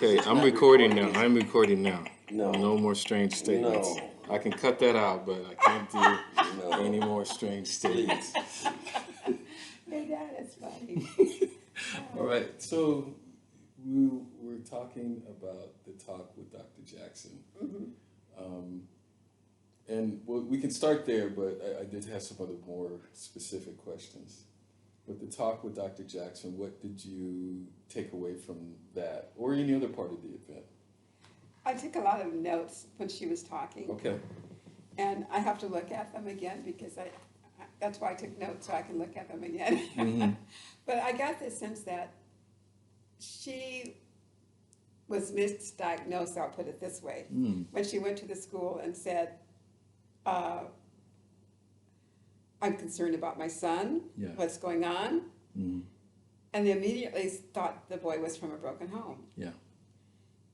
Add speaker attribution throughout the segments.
Speaker 1: Okay, I'm recording now. I'm recording now.
Speaker 2: No.
Speaker 1: No more strange statements.
Speaker 2: No.
Speaker 1: I can cut that out, but I can't do
Speaker 2: No.
Speaker 1: any more strange statements.
Speaker 3: Hey, Dad, it's funny.
Speaker 1: All right, so we were talking about the talk with Dr. Jackson. And we can start there, but I did have some other more specific questions. With the talk with Dr. Jackson, what did you take away from that or any other part of the event?
Speaker 3: I took a lot of notes when she was talking.
Speaker 1: Okay.
Speaker 3: And I have to look at them again because that's why I took notes, so I can look at them again.
Speaker 1: Mm-hmm.
Speaker 3: But I got the sense that she was misdiagnosed, I'll put it this way, when she went to the school and said, I'm concerned about my son, what's going on. And they immediately thought the boy was from a broken home.
Speaker 1: Yeah.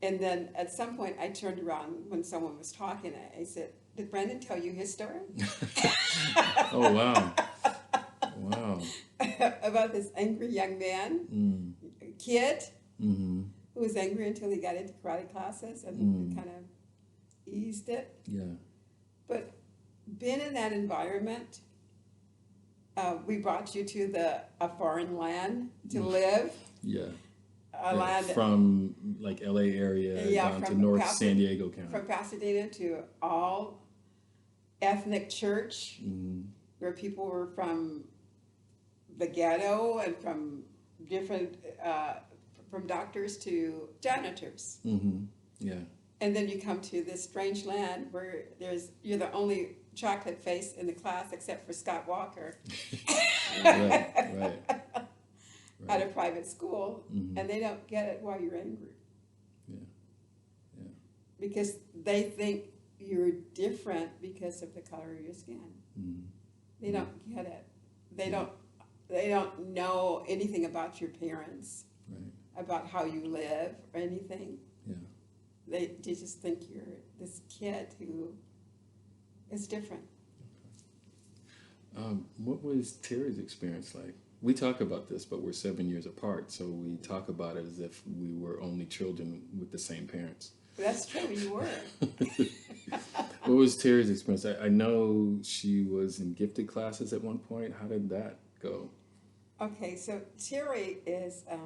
Speaker 3: And then at some point I turned around when someone was talking, I said, did Brandon tell you his story?
Speaker 1: Oh, wow. Wow.
Speaker 3: About this angry young man, kid, who was angry until he got into karate classes and kind of eased it.
Speaker 1: Yeah.
Speaker 3: But being in that environment, we brought you to a foreign land to live.
Speaker 1: Yeah.
Speaker 3: Land
Speaker 1: from like LA area down to North San Diego County.
Speaker 3: From Pasadena to all ethnic church, where people were from the ghetto and from different, from doctors to janitors.
Speaker 1: Yeah.
Speaker 3: And then you come to this strange land where you're the only chocolate face in the class except for Scott Walker.
Speaker 1: Right.
Speaker 3: At a private school, and they don't get it why you're angry.
Speaker 1: Yeah.
Speaker 3: Because they think you're different because of the color of your skin. They don't get it. They don't know anything about your parents, about how you live or anything.
Speaker 1: Yeah.
Speaker 3: They just think you're this kid who is different.
Speaker 1: What was Terry's experience like? We talk about this, but we're 7 years apart, so we talk about it as if we were only children with the same parents.
Speaker 3: That's true, you were.
Speaker 1: What was Terry's experience? I know she was in gifted classes at one point. How did that go?
Speaker 3: Okay, so Terry is a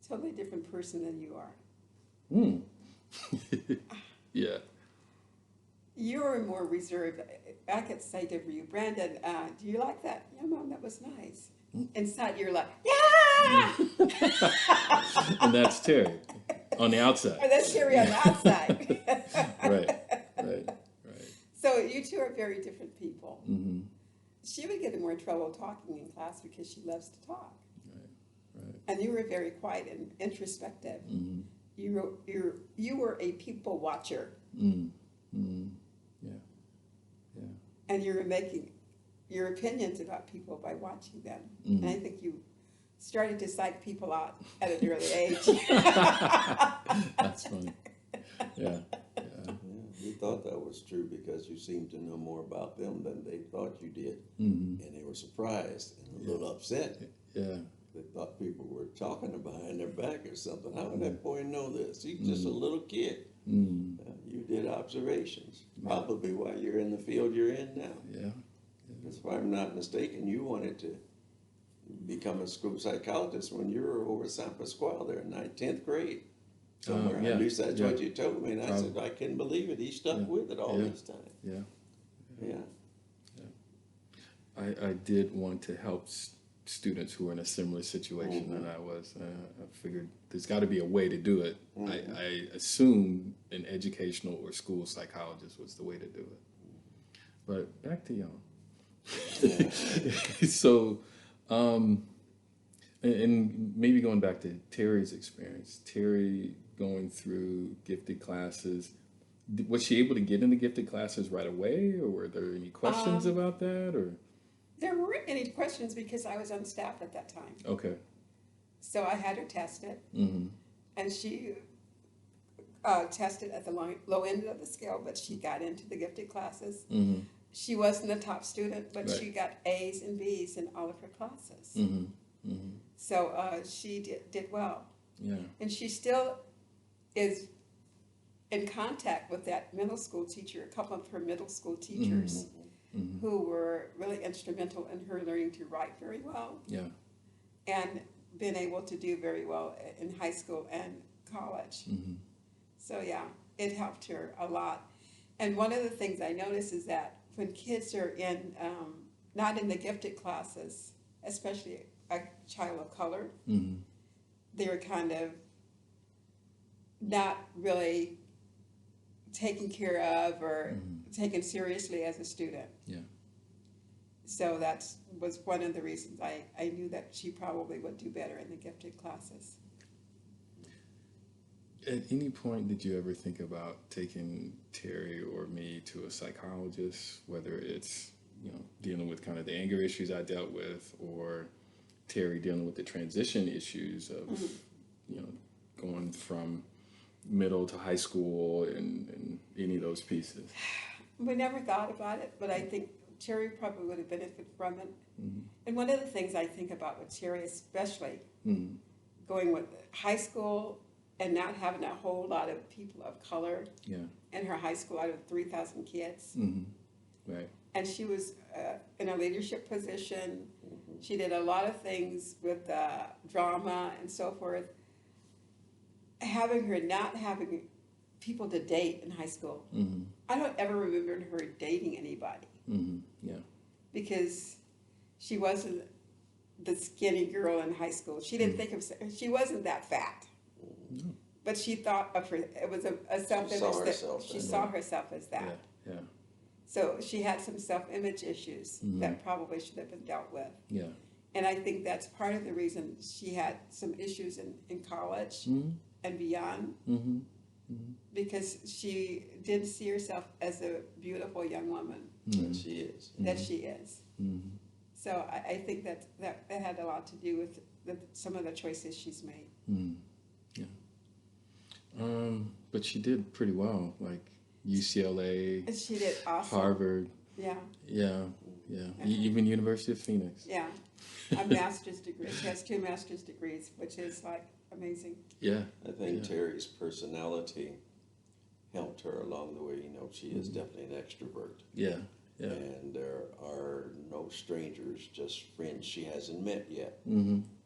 Speaker 3: totally different person than you are.
Speaker 1: Yeah.
Speaker 3: You were more reserved. I could say to you, Brandon, do you like that? Yeah, Mom, that was nice. Inside, you're like, yeah!
Speaker 1: And that's Terry on the outside.
Speaker 3: Or that's Terry on the outside.
Speaker 1: Right.
Speaker 3: So you two are very different people. She would get in more trouble talking in class because she loves to talk.
Speaker 1: Right.
Speaker 3: And you were very quiet and introspective. You were a people watcher.
Speaker 1: Yeah.
Speaker 3: And you were making your opinions about people by watching them. And I think you started to psych people out at an early age.
Speaker 1: That's funny. Yeah.
Speaker 2: We thought that was true because you seemed to know more about them than they thought you did. And they were surprised and a little upset.
Speaker 1: Yeah.
Speaker 2: They thought people were talking behind their back or something. How would that boy know this? He's just a little kid. You did observations, probably while you're in the field you're in now.
Speaker 1: Yeah.
Speaker 2: Because if I'm not mistaken, you wanted to become a school psychologist when you were over San Pasquale there in 10th grade. Somewhere. At least that's what you told me. And I said, I couldn't believe it. He stuck with it all this time.
Speaker 1: Yeah. I did want to help students who were in a similar situation than I was. I figured there's got to be a way to do it. I assumed an educational or school psychologist was the way to do it. But back to y'all. So, and maybe going back to Terry's experience, Terry going through gifted classes, was she able to get into gifted classes right away, or were there any questions about that, or?
Speaker 3: There weren't any questions because I was on staff at that time.
Speaker 1: Okay.
Speaker 3: So I had her tested, and she tested at the low end of the scale, but she got into the gifted classes. She wasn't a top student, but she got A's and B's in all of her classes. So she did well.
Speaker 1: Yeah.
Speaker 3: And she still is in contact with that middle school teacher, a couple of her middle school teachers who were really instrumental in her learning to write very well.
Speaker 1: Yeah.
Speaker 3: And been able to do very well in high school and college. So yeah, it helped her a lot. And one of the things I notice is that when kids are in, not in the gifted classes, especially a child of color, they're kind of not really taken care of or taken seriously as a student.
Speaker 1: Yeah.
Speaker 3: So that was one of the reasons I knew that she probably would do better in the gifted classes.
Speaker 1: At any point, did you ever think about taking Terry or me to a psychologist, whether it's, dealing with kind of the anger issues I dealt with, or Terry dealing with the transition issues of, going from middle to high school and any of those pieces?
Speaker 3: We never thought about it, but I think Terry probably would have benefited from it. And one of the things I think about with Terry, especially going with high school and not having a whole lot of people of color in her high school out of 3,000 kids.
Speaker 1: Right.
Speaker 3: And she was in a leadership position. She did a lot of things with drama and so forth. Having her not having people to date in high school, I don't ever remember her dating anybody.
Speaker 1: Yeah.
Speaker 3: Because she wasn't the skinny girl in high school. She didn't think of, she wasn't that fat. But she thought of her, it was a self-image that she saw herself as that.
Speaker 1: Yeah.
Speaker 3: So she had some self-image issues that probably should have been dealt with.
Speaker 1: Yeah.
Speaker 3: And I think that's part of the reason she had some issues in college and beyond. Because she didn't see herself as a beautiful young woman.
Speaker 2: That she is.
Speaker 3: That she is. So I think that had a lot to do with some of the choices she's made.
Speaker 1: Yeah. But she did pretty well, like UCLA,
Speaker 3: And she did awesome.
Speaker 1: Harvard.
Speaker 3: Yeah.
Speaker 1: Even University of Phoenix.
Speaker 3: Yeah. A master's degree. She has 2 master's degrees, which is like amazing.
Speaker 1: Yeah.
Speaker 2: I think Terry's personality helped her along the way. She is definitely an extrovert.
Speaker 1: Yeah.
Speaker 2: And there are no strangers, just friends she hasn't met yet.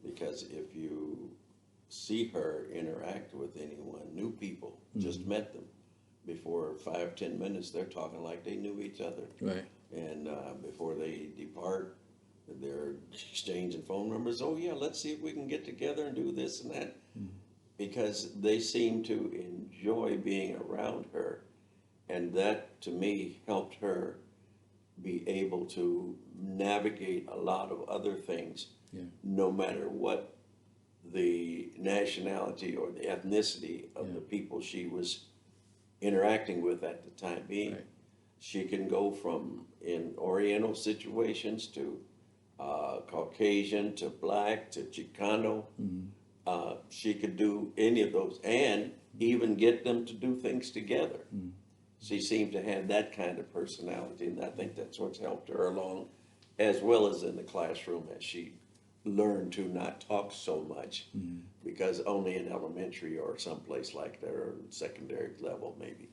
Speaker 2: Because if you see her interact with anyone, new people, just met them, before 5-10 minutes, they're talking like they knew each other.
Speaker 1: Right.
Speaker 2: And before they depart, they're exchanging phone numbers. Oh yeah, let's see if we can get together and do this and that. Because they seem to enjoy being around her. And that, to me, helped her be able to navigate a lot of other things, no matter what the nationality or the ethnicity of the people she was interacting with at the time being. Right. She can go from in Oriental situations to Caucasian to Black to Chicano. She could do any of those and even get them to do things together. She seemed to have that kind of personality, and I think that's what's helped her along, as well as in the classroom, as she learned to not talk so much, because only in elementary or someplace like that, or secondary level, maybe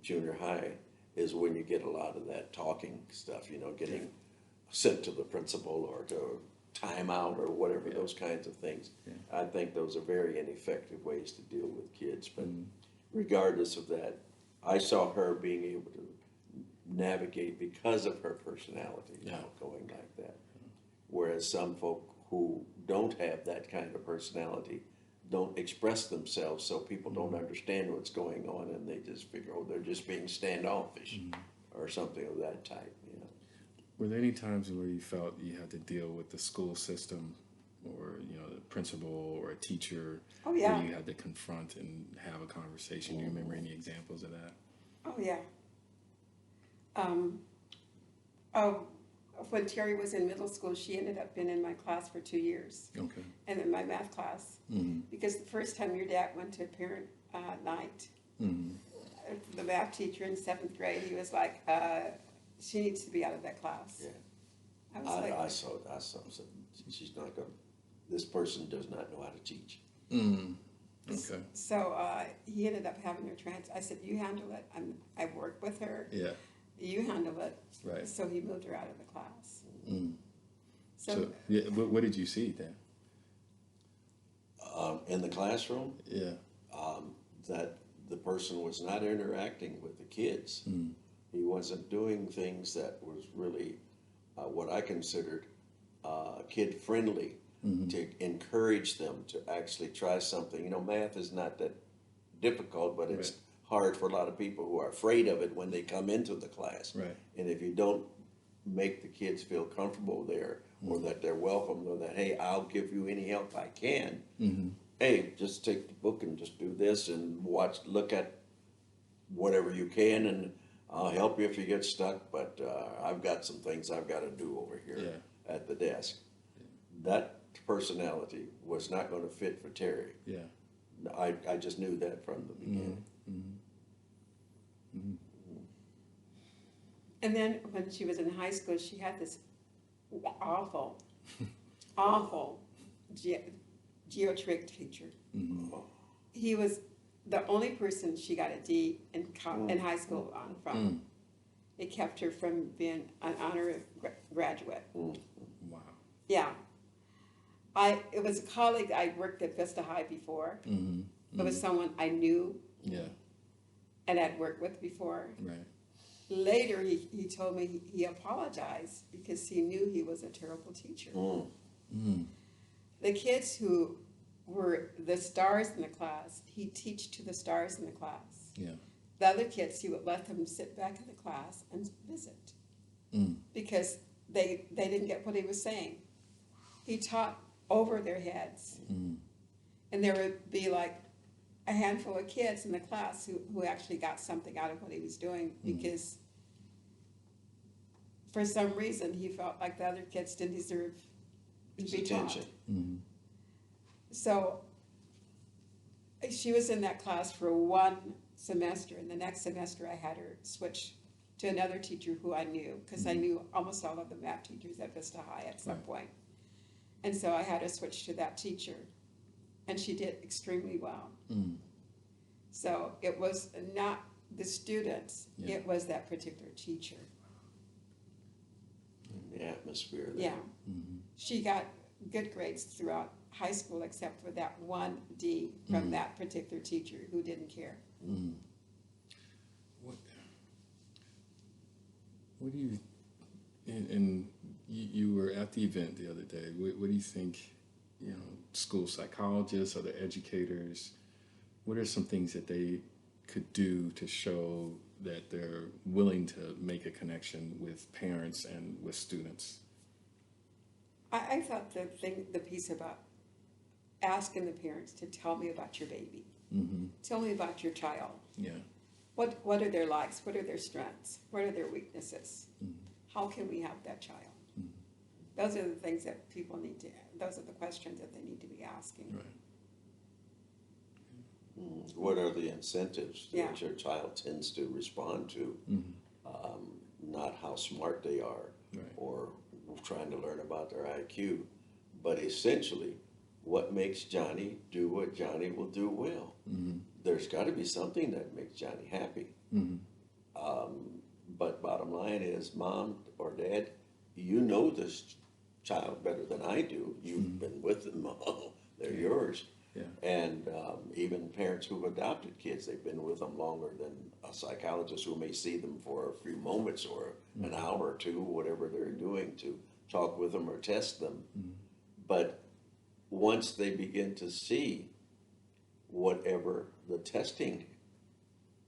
Speaker 2: junior high, is when you get a lot of that talking stuff, getting sent to the principal or to timeout or whatever, those kinds of things. I think those are very ineffective ways to deal with kids, but regardless of that, I saw her being able to navigate because of her personality, going like that. Whereas some folk who don't have that kind of personality don't express themselves, so people don't understand what's going on, and they just figure, they're just being standoffish or something of that type.
Speaker 1: Were there any times where you felt you had to deal with the school system, or the principal or a teacher, where you had to confront and have a conversation? Do you remember any examples of that?
Speaker 3: Oh yeah. When Terry was in middle school, she ended up being in my class for 2 years.
Speaker 1: Okay.
Speaker 3: And in my math class. Because the first time your dad went to parent night, the math teacher in 7th grade, he was like, she needs to be out of that class.
Speaker 2: I saw she's not going, this person does not know how to teach.
Speaker 1: Okay.
Speaker 3: So he ended up having her I said, you handle it. I work with her.
Speaker 1: Yeah.
Speaker 3: You handle it.
Speaker 1: Right.
Speaker 3: So he moved her out of the class.
Speaker 1: So yeah, what did you see then?
Speaker 2: In the classroom,
Speaker 1: Yeah.
Speaker 2: that the person was not interacting with the kids. He wasn't doing things that was really what I considered kid-friendly, to encourage them to actually try something. You know, math is not that difficult, but it's hard for a lot of people who are afraid of it when they come into the class.
Speaker 1: Right.
Speaker 2: And if you don't make the kids feel comfortable there, or that they're welcome, or that, hey, I'll give you any help I can. Hey, just take the book and just do this and look at whatever you can, and I'll help you if you get stuck, but I've got some things I've got to do over here at the desk. That personality was not going to fit for Terry.
Speaker 1: Yeah.
Speaker 2: I just knew that from the beginning.
Speaker 3: And then when she was in high school, she had this awful geotrick teacher. He was the only person she got a D in high school on from. It kept her from being an honor graduate.
Speaker 1: Wow.
Speaker 3: Yeah. It was a colleague I worked at Vista High before. It was someone I knew and I'd worked with before.
Speaker 1: Right.
Speaker 3: Later, he told me he apologized because he knew he was a terrible teacher. The kids who were the stars in the class, he'd teach to the stars in the class.
Speaker 1: Yeah.
Speaker 3: The other kids, he would let them sit back in the class and visit because they didn't get what he was saying. He taught over their heads. And there would be like a handful of kids in the class who actually got something out of what he was doing because for some reason he felt like the other kids didn't deserve to be
Speaker 2: Attention.
Speaker 3: taught. So she was in that class for one semester, and the next semester I had her switch to another teacher who I knew, because I knew almost all of the math teachers at Vista High at some point. And so I had her switch to that teacher, and she did extremely well. So it was not the students, it was that particular teacher.
Speaker 2: The atmosphere there.
Speaker 3: Yeah. She got good grades throughout high school except for that one D from that particular teacher who didn't care.
Speaker 1: What do you, and you were at the event the other day, what do you think, you know, school psychologists or the educators, what are some things that they could do to show that they're willing to make a connection with parents and with students?
Speaker 3: I thought the piece about asking the parents to tell me about your baby. Tell me about your child.
Speaker 1: Yeah.
Speaker 3: What are their likes? What are their strengths? What are their weaknesses? How can we help that child? Those are the things that people need to, those are the questions that they need to be asking.
Speaker 1: Right.
Speaker 2: What are the incentives
Speaker 3: Yeah.
Speaker 2: that your child tends to respond to? Not how smart they are or trying to learn about their IQ, but essentially what makes Johnny do what Johnny will do well. There's got to be something that makes Johnny happy. But bottom line is, Mom or Dad, you know this child better than I do. You've been with them. They're yours.
Speaker 1: Yeah.
Speaker 2: And even parents who've adopted kids, they've been with them longer than a psychologist who may see them for a few moments or an hour or two, whatever they're doing to talk with them or test them. But once they begin to see whatever the testing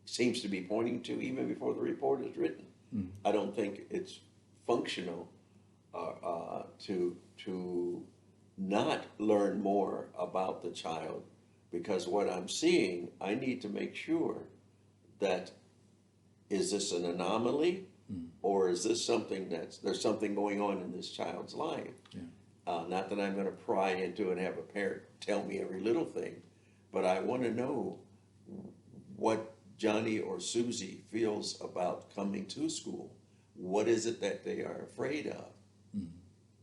Speaker 2: seems to be pointing to, even before the report is written, I don't think it's functional to not learn more about the child, because what I'm seeing, I need to make sure that, is this an anomaly or is this something there's something going on in this child's life? Not that I'm going to pry into it and have a parent tell me every little thing, but I want to know what Johnny or Susie feels about coming to school. What is it that they are afraid of?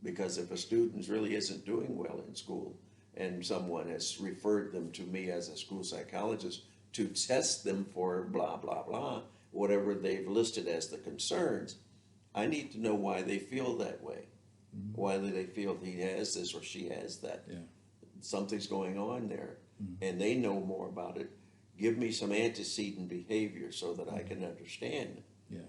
Speaker 2: Because if a student really isn't doing well in school, and someone has referred them to me as a school psychologist to test them for blah, blah, blah, whatever they've listed as the concerns, I need to know why they feel that way. Why do they feel he has this or she has that?
Speaker 1: Yeah.
Speaker 2: Something's going on there, and they know more about it. Give me some antecedent behavior so that I can understand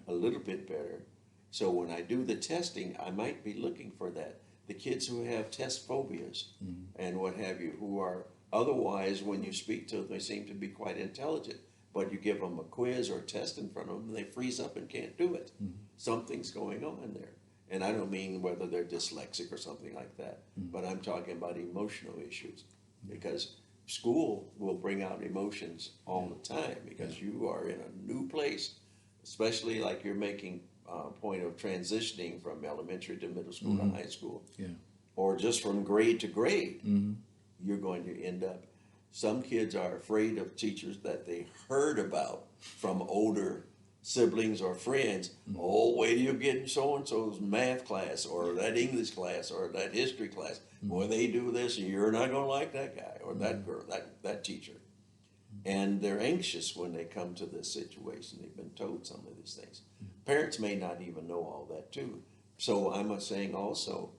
Speaker 2: a little bit better. So when I do the testing, I might be looking for that. The kids who have test phobias and what have you, who are otherwise, when you speak to them, they seem to be quite intelligent, but you give them a quiz or a test in front of them, and they freeze up and can't do it. Something's going on there. And I don't mean whether they're dyslexic or something like that, but I'm talking about emotional issues, because school will bring out emotions all the time, because you are in a new place, especially like you're making a point of transitioning from elementary to middle school to high school, or just from grade to grade. You're going to end up, some kids are afraid of teachers that they heard about from older siblings or friends. Oh, wait till you get in so-and-so's math class or that English class or that history class. Boy, they do this and you're not going to like that guy or that girl, that teacher. And they're anxious when they come to this situation. They've been told some of these things. Parents may not even know all that too. So I'm saying also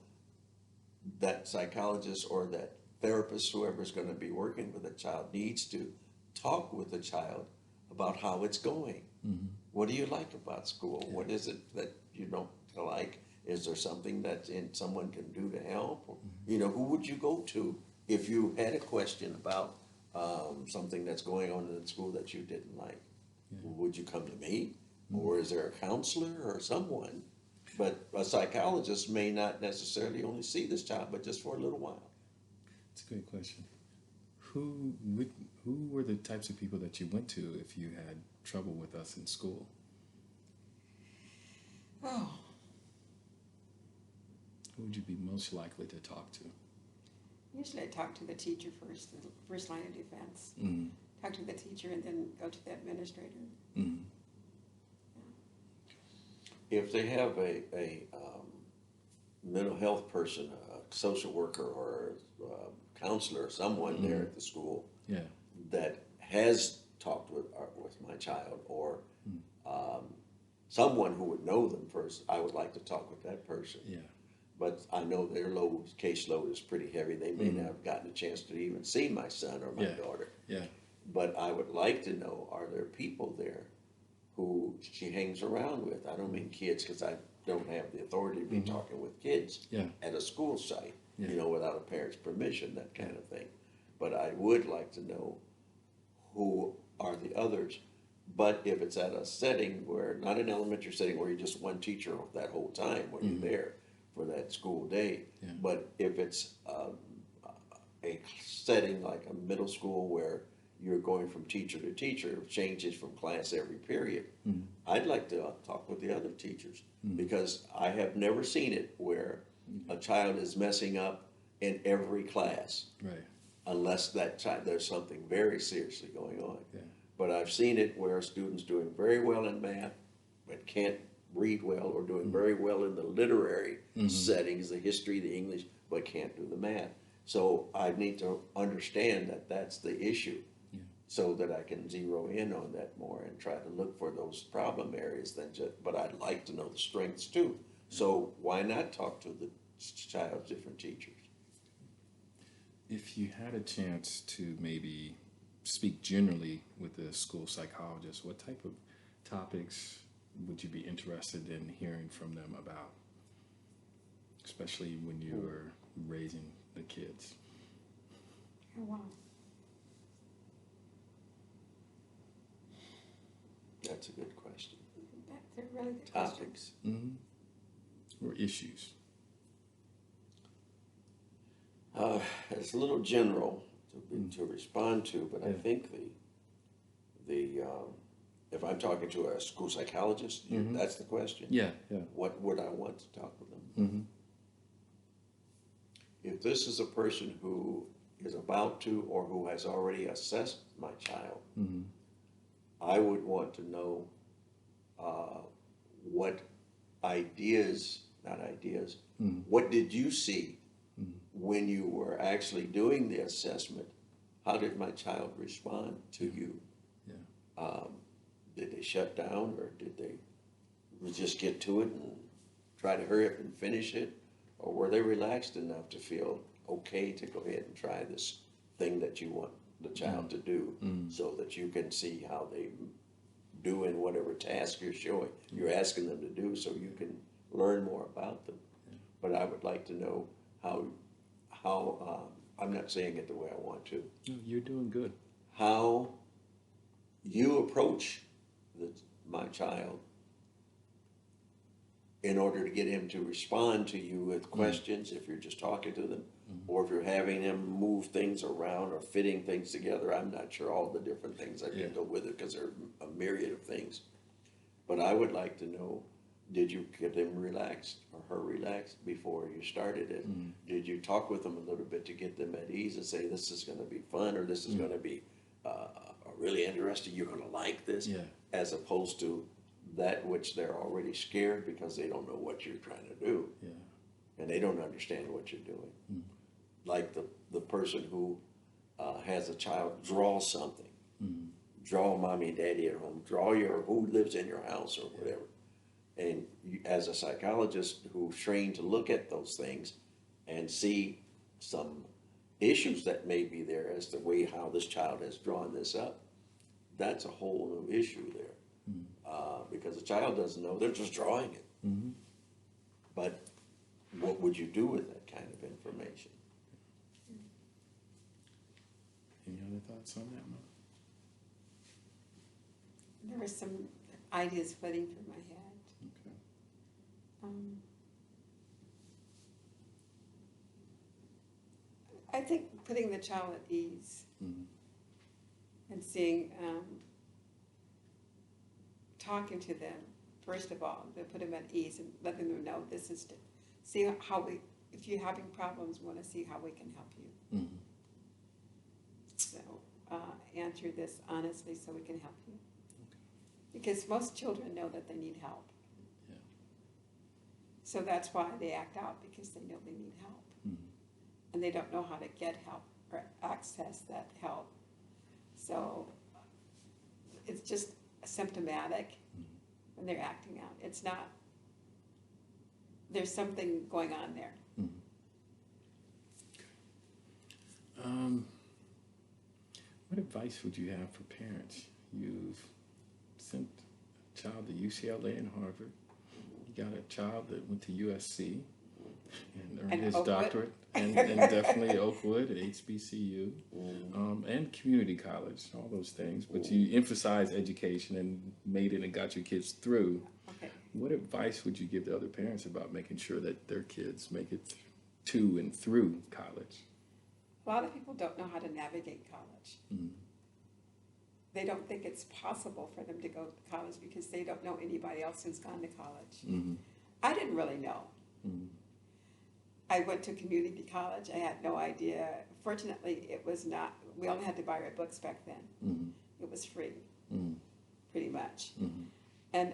Speaker 2: that psychologist or that therapist, whoever's going to be working with a child, needs to talk with the child about how it's going. What do you like about school? What is it that you don't like? Is there something that someone can do to help? Or, who would you go to if you had a question about something that's going on in the school that you didn't like? Would you come to me? Or is there a counselor or someone? But a psychologist may not necessarily only see this child, but just for a little while.
Speaker 1: That's a good question. Who were the types of people that you went to if you had trouble with us in school?
Speaker 3: Oh,
Speaker 1: Who would you be most likely to talk to?
Speaker 3: usually I talk to the teacher first, the first line of defense. Talk to the teacher and then go to the administrator.
Speaker 2: If they have a mental health person, a social worker or a counselor, someone there at the school that has talked with my child, or someone who would know them first, I would like to talk with that person. But I know their caseload is pretty heavy. They may not have gotten a chance to even see my son or my daughter. But I would like to know, are there people there who she hangs around with? I don't mean kids, because I don't have the authority to be talking with kids at a school site, without a parent's permission, that kind of thing. But I would like to know who are the others. But if it's at a setting where, not an elementary setting where you're just one teacher that whole time when you're there for that school day, but if it's a setting like a middle school where you're going from teacher to teacher, changes from class every period, I'd like to talk with the other teachers, because I have never seen it where a child is messing up in every class, unless that child, there's something very seriously going on. But I've seen it where a student's doing very well in math, but can't read well, or doing very well in the literary settings, the history, the English, but can't do the math. So I need to understand that that's the issue, so that I can zero in on that more and try to look for those problem areas. But I'd like to know the strengths too. So why not talk to the child's different teachers?
Speaker 1: If you had a chance to maybe speak generally with a school psychologist, what type of topics would you be interested in hearing from them about, especially when you were raising the kids?
Speaker 3: Oh, wow.
Speaker 2: That's a good question.
Speaker 3: That's a really good question.
Speaker 2: Topics.
Speaker 1: Or issues?
Speaker 2: It's a little general to respond to, but I think if I'm talking to a school psychologist, that's the question. What would I want to talk with them? If this is a person who is about to, or who has already assessed my child, I would want to know what ideas, not ideas, what did you see when you were actually doing the assessment, how did my child respond to you?
Speaker 1: Yeah.
Speaker 2: Did they shut down, or did they just get to it and try to hurry up and finish it? Or were they relaxed enough to feel okay to go ahead and try this thing that you want the child to do, so that you can see how they do in whatever task you're asking them to do, so you can learn more about them. But I would like to know how I'm not saying it the way I want to.
Speaker 1: No, you're doing good.
Speaker 2: How you approach my child in order to get him to respond to you with questions, if you're just talking to them, or if you're having him move things around or fitting things together. I'm not sure all the different things that can go with it, because there are a myriad of things. But I would like to know, did you get him relaxed or her relaxed before you started it? Did you talk with them a little bit to get them at ease and say, this is going to be fun, or this is going to be really interesting, you're going to like this, as opposed to that which they're already scared because they don't know what you're trying to do, and they don't understand what you're doing. Like the person who has a child draw something, draw mommy and daddy at home, draw who lives in your house or whatever. And you, as a psychologist who's trained to look at those things and see some issues that may be there as to how this child has drawn this up, that's a whole new issue there. Because the child doesn't know, they're just drawing it. But what would you do with that kind of information?
Speaker 1: Any other thoughts on that, Ma?
Speaker 3: There were some ideas flooding through my head.
Speaker 1: Okay.
Speaker 3: I think putting the child at ease and seeing, talking to them, first of all, to put them at ease and letting them know this is to see how if you're having problems, we want to see how we can help you. So answer this honestly so we can help you. Because most children know that they need help.
Speaker 1: Yeah.
Speaker 3: So that's why they act out, because they know they need help. And they don't know how to get help or access that help. So it's just symptomatic when they're acting out. It's not, there's something going on there.
Speaker 1: What advice would you have for parents? You've sent a child to UCLA and Harvard. You got a child that went to USC and earned his
Speaker 3: Oakwood.
Speaker 1: doctorate, and definitely Oakwood, HBCU, and community college, all those things. But you emphasize education and made it and got your kids through.
Speaker 3: Okay.
Speaker 1: What advice would you give to other parents about making sure that their kids make it to and through college?
Speaker 3: A lot of people don't know how to navigate college. They don't think it's possible for them to go to college because they don't know anybody else who's gone to college. I didn't really know. I went to community college. I had no idea. Fortunately, it was not, we only had to buy our books back then. It was free, pretty much. And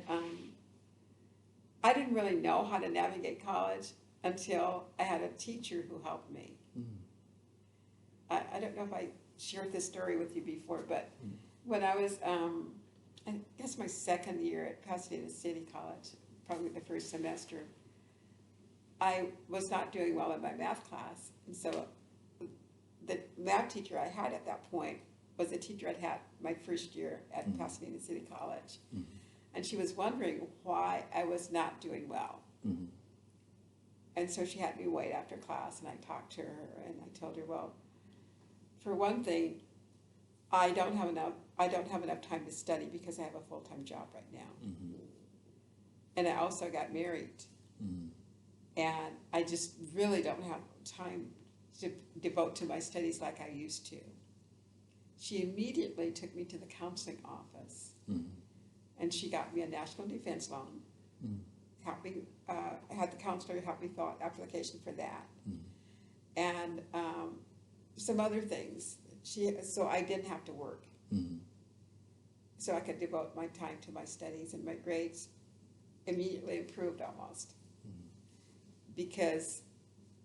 Speaker 3: I didn't really know how to navigate college until I had a teacher who helped me. I don't know if I shared this story with you before, but when I was, I guess my second year at Pasadena City College, probably the first semester, I was not doing well in my math class. And so the math teacher I had at that point was the teacher I'd had my first year at Pasadena City College. And she was wondering why I was not doing well. And so she had me wait after class, and I talked to her, and I told her, well, for one thing, I don't have enough time to study because I have a full-time job right now. And I also got married. And I just really don't have time to devote to my studies like I used to. She immediately took me to the counseling office, and she got me a national defense loan. I had the counselor help me fill out application for that, and some other things. So I didn't have to work, so I could devote my time to my studies, and my grades immediately improved almost. Because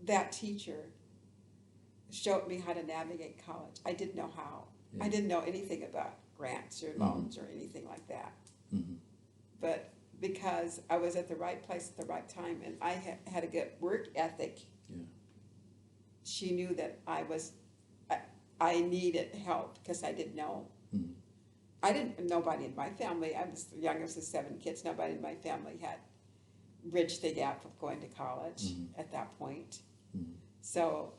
Speaker 3: that teacher showed me how to navigate college. I didn't know how.
Speaker 1: Yeah.
Speaker 3: I didn't know anything about grants or loans or anything like that. But because I was at the right place at the right time, and I had a good work ethic, she knew that I needed help because I didn't know. Nobody in my family, I was the youngest of 7 kids, nobody in my family had bridged the gap of going to college at that point. So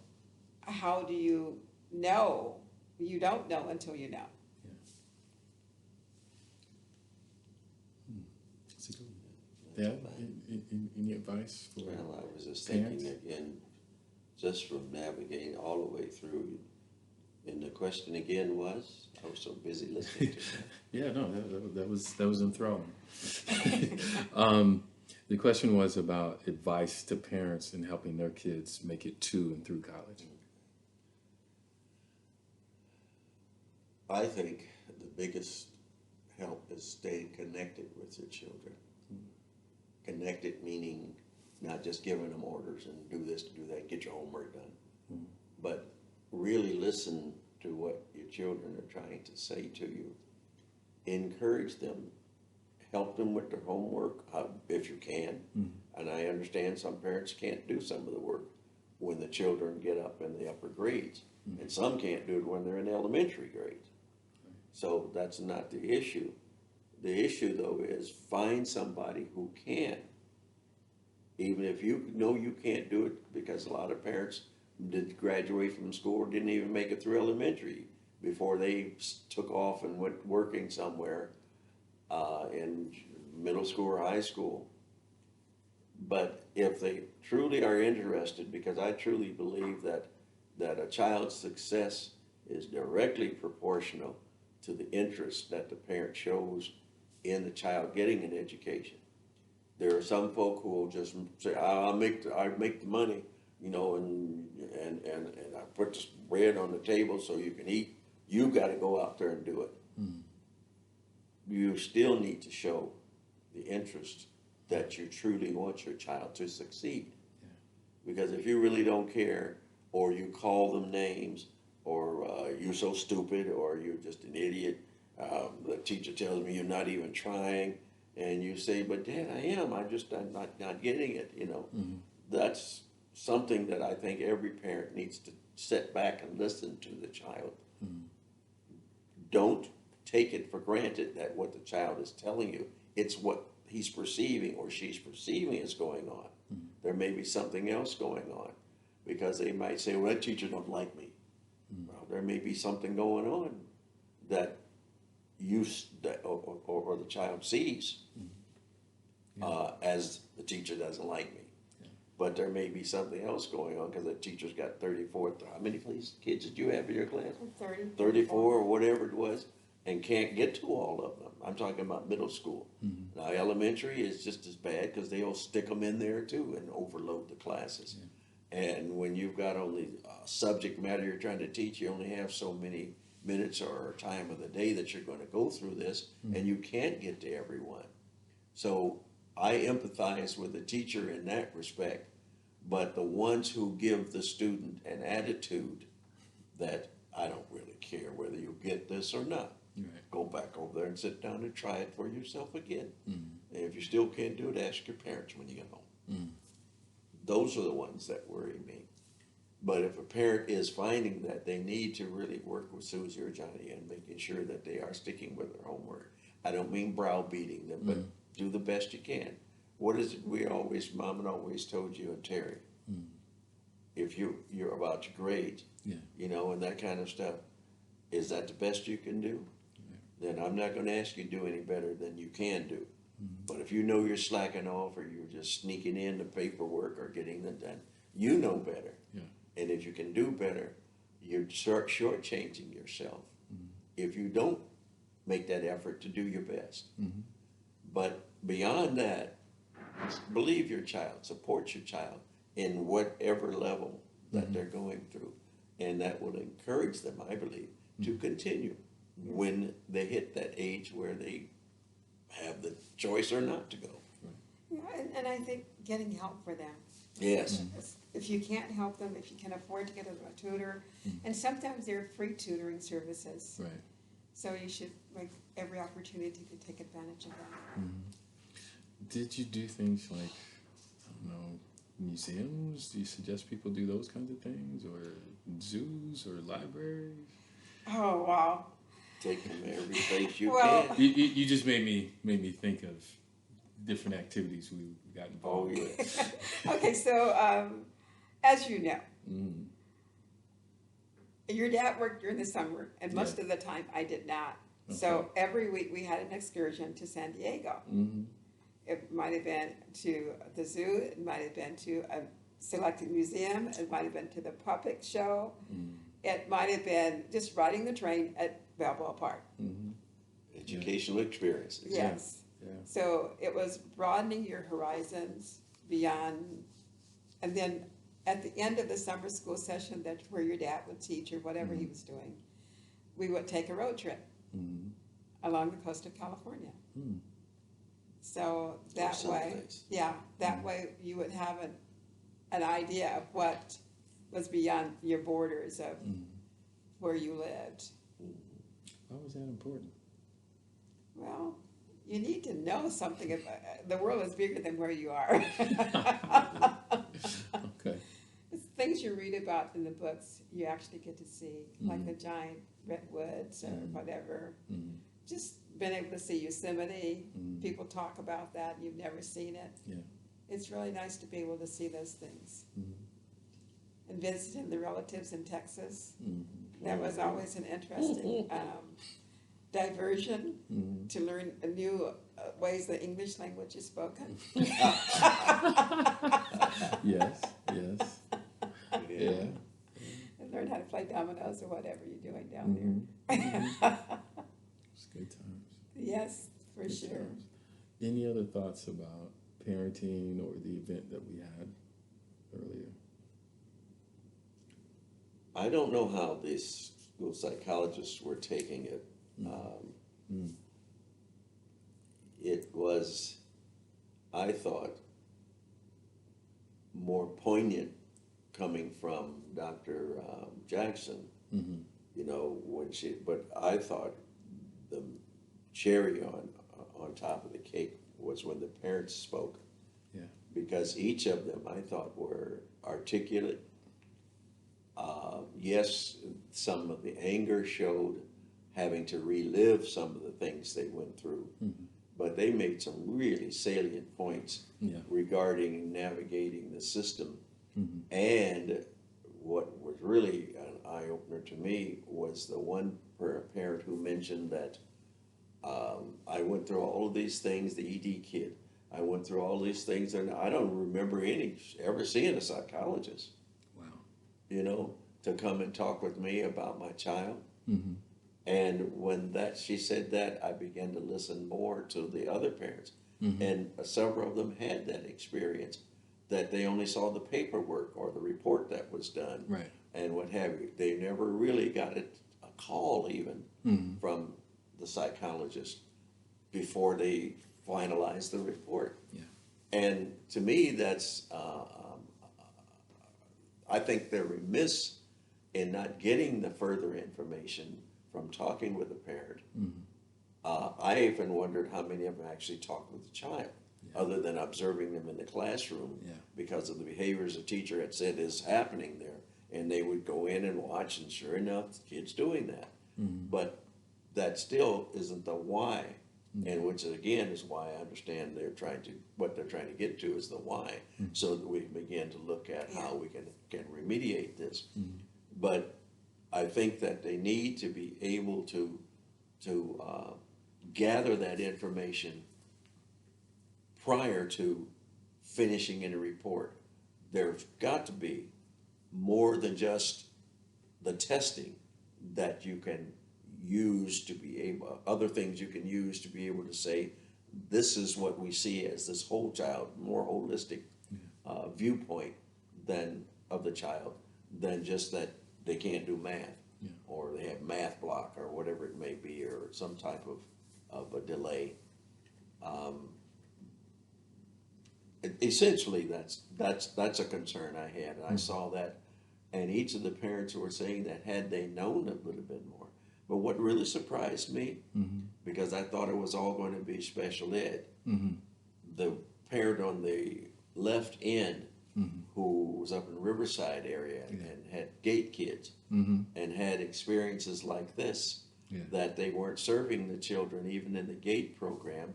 Speaker 3: how do you know? You don't know until you know.
Speaker 1: Yeah. Any advice for
Speaker 2: Well, I was just
Speaker 1: parents?
Speaker 2: thinking again, just from navigating all the way through, and the question again was, I was so busy listening to that.
Speaker 1: Yeah, no, that was enthralling. The question was about advice to parents in helping their kids make it to and through college.
Speaker 2: I think the biggest help is staying connected with your children. Connected meaning not just giving them orders and do this, do that, get your homework done, but really listen to what your children are trying to say to you. Encourage them, help them with their homework if you can. And I understand some parents can't do some of the work when the children get up in the upper grades, and some can't do it when they're in elementary grades. So that's not the issue. The issue, though, is find somebody who can. Even if you know you can't do it, because a lot of parents did graduate from school or didn't even make it through elementary before they took off and went working somewhere in middle school or high school. But if they truly are interested, because I truly believe that a child's success is directly proportional to the interest that the parent shows in the child getting an education. There are some folk who will just say, I make the money, you know, and I put the bread on the table so you can eat. You got to go out there and do it. You still need to show the interest that you truly want your child to succeed. Because if you really don't care, or you call them names, or you're so stupid, or you're just an idiot, the teacher tells me you're not even trying, and you say, but Dad, I am, I'm not getting it, you know. That's something that I think every parent needs to sit back and listen to the child. Don't take it for granted that what the child is telling you, it's what he's perceiving or she's perceiving is going on. There may be something else going on, because they might say, well, that teacher don't like me. Well, there may be something going on that or the child sees as the teacher doesn't like me. But there may be something else going on, because the teacher's got 34, how many kids did you have in your class?
Speaker 3: 30.
Speaker 2: 34 or whatever it was, and can't get to all of them. I'm talking about middle school. Now elementary is just as bad, because they'll stick them in there too and overload the classes. And when you've got only subject matter you're trying to teach, you only have so many minutes or time of the day that you're going to go through this, and you can't get to everyone. So I empathize with the teacher in that respect, but the ones who give the student an attitude that I don't really care whether you get this or not. Go back over there and sit down and try it for yourself again. And if you still can't do it, ask your parents when you get home. Those are the ones that worry me. But if a parent is finding that they need to really work with Susie or Johnny and making sure that they are sticking with their homework, I don't mean browbeating them, but do the best you can. What is it Mom had always told you and Terry? If you're about your grades, you know, and that kind of stuff, is that the best you can do? Then I'm not going to ask you to do any better than you can do. But if you know you're slacking off, or you're just sneaking in the paperwork or getting them done, you know better. And if you can do better, you're shortchanging yourself if you don't make that effort to do your best. But beyond that, believe your child, support your child in whatever level that they're going through. And that will encourage them, I believe, to continue when they hit that age where they have the choice or not to go.
Speaker 3: Yeah, and I think getting help for them.
Speaker 2: Yes.
Speaker 3: If you can't help them, if you can afford to get a tutor, and sometimes there are free tutoring services.
Speaker 1: Right.
Speaker 3: So you should make every opportunity to take advantage of that.
Speaker 1: Did you do things like, I don't know, museums? Do you suggest people do those kinds of things, or zoos, or libraries?
Speaker 3: Oh, wow.
Speaker 2: Take them every place you
Speaker 3: Well,
Speaker 2: can.
Speaker 1: You just made me think of different activities we got
Speaker 2: Oh,
Speaker 1: involved with.
Speaker 2: yeah.
Speaker 3: Okay, so as you know, your dad worked during the summer, and most of the time I did not.
Speaker 1: Okay.
Speaker 3: So every week we had an excursion to San Diego. It might have been to the zoo, it might have been to a selected museum, it might have been to the puppet show, it might have been just riding the train at Balboa Park.
Speaker 2: Educational experiences.
Speaker 3: Yes.
Speaker 1: Yeah.
Speaker 3: So it was broadening your horizons beyond, and then at the end of the summer school session, that's where your dad would teach or whatever he was doing, we would take a road trip along the coast of California. So that way, that way you would have an idea of what was beyond your borders of where you lived.
Speaker 1: Why was that important?
Speaker 3: Well, you need to know something about, the world is bigger than where you are.
Speaker 1: Okay.
Speaker 3: It's things you read about in the books, you actually get to see, like the giant redwoods or whatever. Just been able to see Yosemite, people talk about that, you've never seen it.
Speaker 1: Yeah.
Speaker 3: It's really nice to be able to see those things. And visiting the relatives in Texas, that was always an interesting diversion to learn new ways the English language is spoken.
Speaker 1: Yes. Yeah.
Speaker 3: And learn how to play dominoes or whatever you're doing down there.
Speaker 1: It's good times.
Speaker 3: Yes, for
Speaker 1: Good
Speaker 3: sure.
Speaker 1: times. Any other thoughts about parenting or the event that we had earlier?
Speaker 2: I don't know how these school psychologists were taking it. It was, I thought, more poignant coming from Dr. Jackson, you know, but I thought the cherry on top of the cake was when the parents spoke.
Speaker 1: Yeah.
Speaker 2: Because each of them, I thought, were articulate. Yes, some of the anger showed having to relive some of the things they went through, but they made some really salient points regarding navigating the system. And what was really an eye-opener to me was the one parent who mentioned that I went through all of these things, the ED kid, I went through all these things, and I don't remember ever seeing a psychologist.
Speaker 1: Wow.
Speaker 2: You know, to come and talk with me about my child. And when she said that, I began to listen more to the other parents. And several of them had that experience, that they only saw the paperwork or the report that was done.
Speaker 1: Right.
Speaker 2: And what have you. They never really got a call even from the psychologist before they finalized the report.
Speaker 1: Yeah.
Speaker 2: And to me, that's, I think they're remiss in not getting the further information from talking with the parent. I even wondered how many of them actually talked with the child, other than observing them in the classroom because of the behaviors the teacher had said is happening there. And they would go in and watch, and sure enough, the kid's doing that. But that still isn't the why, and which again is why I understand what they're trying to get to is the why, so that we can begin to look at how we can remediate this. But I think that they need to be able to gather that information prior to finishing in a report. There's got to be more than just the testing that you can use to be able, other things you can use to be able to say, this is what we see as this whole child, more holistic viewpoint of the child than just that they can't do math or they have math block or whatever it may be, or some type of a delay. essentially, that's a concern I had. I saw that, and each of the parents were saying that had they known a little bit more. But what really surprised me, because I thought it was all going to be special ed, the parent on the left end who was up in Riverside area and had gate kids and had experiences like this, that they weren't serving the children even in the gate program.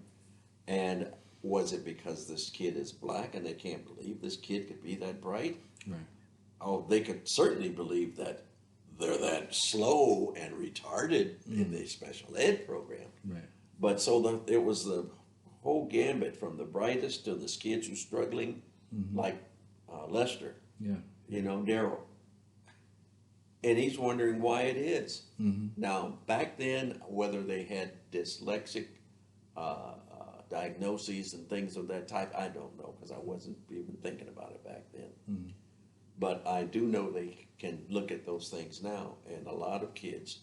Speaker 2: And was it because this kid is black and they can't believe this kid could be that bright?
Speaker 1: Right.
Speaker 2: Oh, they could certainly believe that they're that slow and retarded in the special ed program.
Speaker 1: Right.
Speaker 2: But so it was the whole gambit from the brightest to the kids who are struggling, like Lester, you know, Darryl. And he's wondering why it is. Now, back then, whether they had dyslexic diagnoses and things of that type, I don't know, because I wasn't even thinking about it back then. But I do know they can look at those things now, and a lot of kids,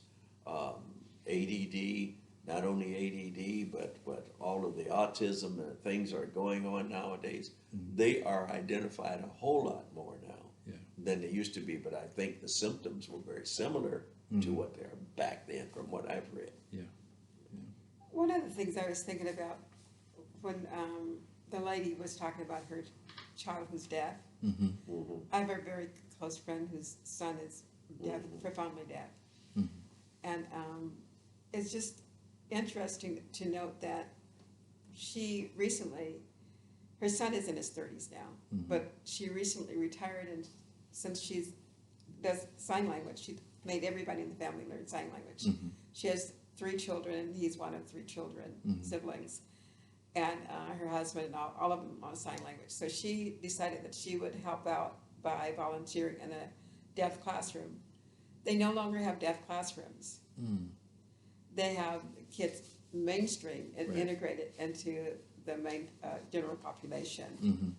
Speaker 2: ADD, not only ADD, but all of the autism and things are going on nowadays. They are identified a whole lot more now than they used to be, but I think the symptoms were very similar to what they are back then from what I've read.
Speaker 3: One of the things I was thinking about when the lady was talking about her child who's deaf, I have a very close friend whose son is deaf, profoundly deaf. And it's just interesting to note that she recently, her son is in his 30s now, but she recently retired, and since she does sign language, she made everybody in the family learn sign language. She has 3 children, and he's one of 3 children, siblings. And her husband and all of them on sign language. So she decided that she would help out by volunteering in a deaf classroom. They no longer have deaf classrooms. They have kids mainstream and integrated into the main general population,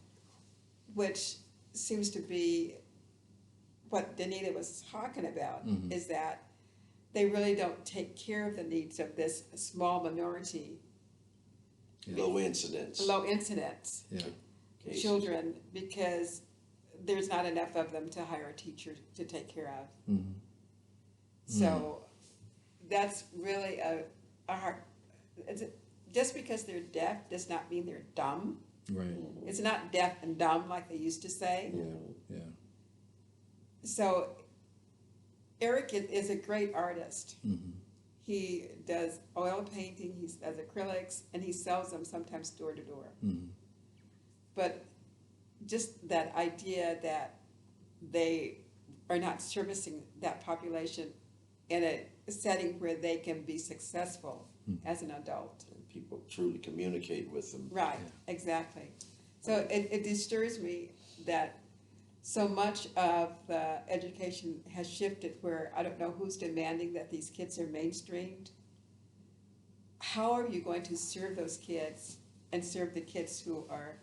Speaker 3: which seems to be what Danita was talking about, is that they really don't take care of the needs of this small minority.
Speaker 2: Low incidence
Speaker 3: children, because there's not enough of them to hire a teacher to take care of. So that's really a hard, just because they're deaf does not mean they're dumb.
Speaker 1: Right.
Speaker 3: It's not deaf and dumb like they used to say. So Eric is a great artist. He does oil painting, he does acrylics, and he sells them sometimes door to door. But just that idea that they are not servicing that population in a setting where they can be successful as an adult.
Speaker 2: And people truly communicate with them.
Speaker 3: Right, exactly. So it disturbs me that so much of the education has shifted where I don't know who's demanding that these kids are mainstreamed. How are you going to serve those kids and serve the kids who are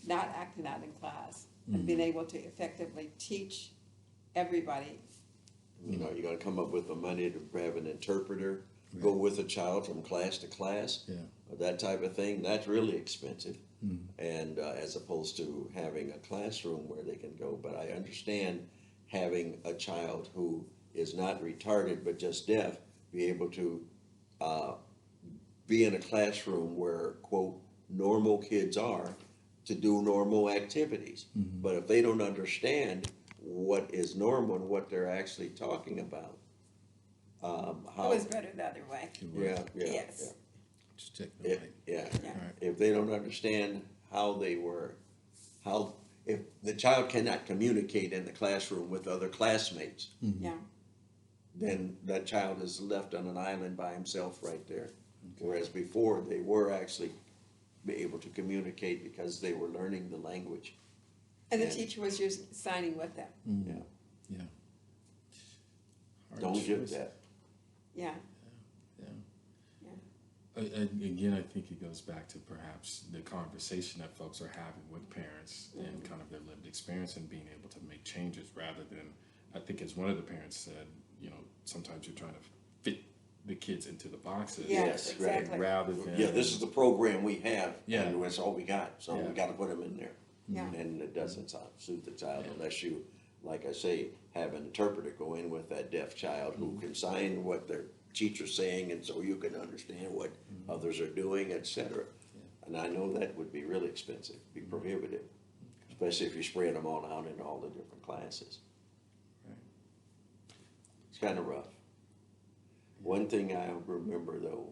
Speaker 3: not acting out in class and being able to effectively teach everybody?
Speaker 2: You know, you're going to come up with the money to have an interpreter, go with a child from class to class, that type of thing. That's really expensive. And as opposed to having a classroom where they can go. But I understand having a child who is not retarded but just deaf be able to be in a classroom where, quote, normal kids are, to do normal activities. But if they don't understand what is normal and what they're actually talking about,
Speaker 3: It was better the other way. Yes.
Speaker 1: Just check the mic.
Speaker 2: If they don't understand if the child cannot communicate in the classroom with other classmates, then that child is left on an island by himself right there. Whereas before they were actually able to communicate because they were learning the language.
Speaker 3: And the teacher was just signing with them.
Speaker 2: Don't give that.
Speaker 1: Again, I think it goes back to perhaps the conversation that folks are having with parents and kind of their lived experience and being able to make changes rather than, I think as one of the parents said, you know, sometimes you're trying to fit the kids into the boxes.
Speaker 2: Yes,
Speaker 3: exactly.
Speaker 1: Rather than...
Speaker 2: this is the program we have,
Speaker 1: and
Speaker 2: that's all we got, so we got to put them in there.
Speaker 3: Yeah.
Speaker 2: And it doesn't suit the child unless you, like I say, have an interpreter go in with that deaf child who can sign what their teacher's saying, and so you can understand what others are doing, etc. And I know that would be really expensive, be prohibitive, especially if you spread them all out in all the different classes.
Speaker 1: Right.
Speaker 2: It's kind of rough. One thing I remember though,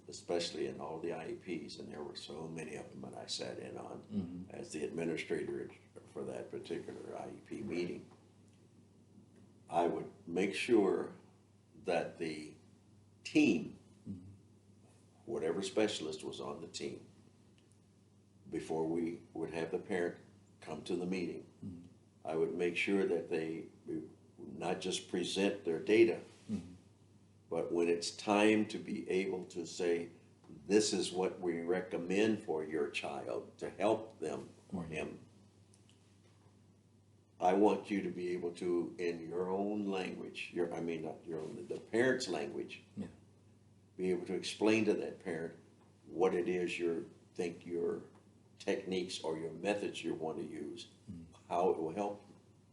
Speaker 2: especially in all the IEPs, and there were so many of them that I sat in on as the administrator for that particular IEP meeting, I would make sure that the team, whatever specialist was on the team, before we would have the parent come to the meeting, I would make sure that they not just present their data, but when it's time to be able to say, this is what we recommend for your child to help them or him, I want you to be able to, in your own language, the parent's language, be able to explain to that parent what it is you think your techniques or your methods you want to use, how it will help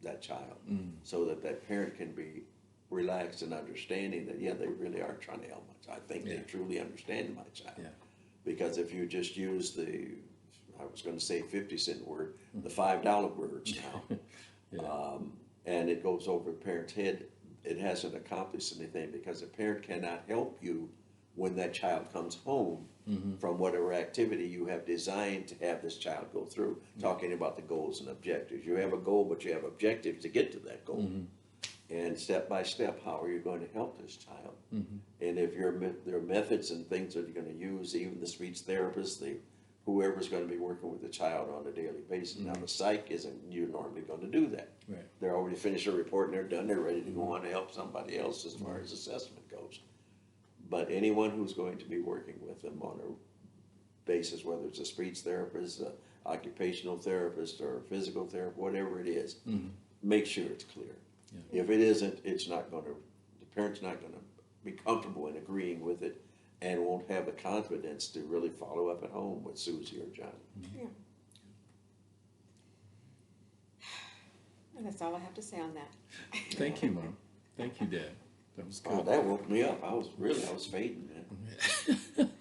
Speaker 2: that child, so that that parent can be relaxed and understanding that, yeah, they really are trying to help my child. I think they truly understand my child. Yeah. Because if you just use I was going to say 50-cent word, the $5 words now, and it goes over the parent's head, it hasn't accomplished anything, because the parent cannot help you when that child comes home from whatever activity you have designed to have this child go through, talking about the goals and objectives. You have a goal, but you have objectives to get to that goal. And step by step, how are you going to help this child? And if there are methods and things that you're going to use, even the speech therapist, whoever's going to be working with the child on a daily basis. Now, the psych you're normally going to do that. Right. They're already finished a report and they're done. They're ready to go on to help somebody else as far as assessment goes. But anyone who's going to be working with them on a basis, whether it's a speech therapist, an occupational therapist, or a physical therapist, whatever it is, make sure it's clear. Yeah. If it isn't, the parent's not going to be comfortable in agreeing with it, and won't have the confidence to really follow up at home with Susie or John.
Speaker 3: Yeah. And that's all I have to say on that.
Speaker 1: Thank you, Mom. Thank you, Dad. That was good.
Speaker 2: That woke me up. I was fading, man.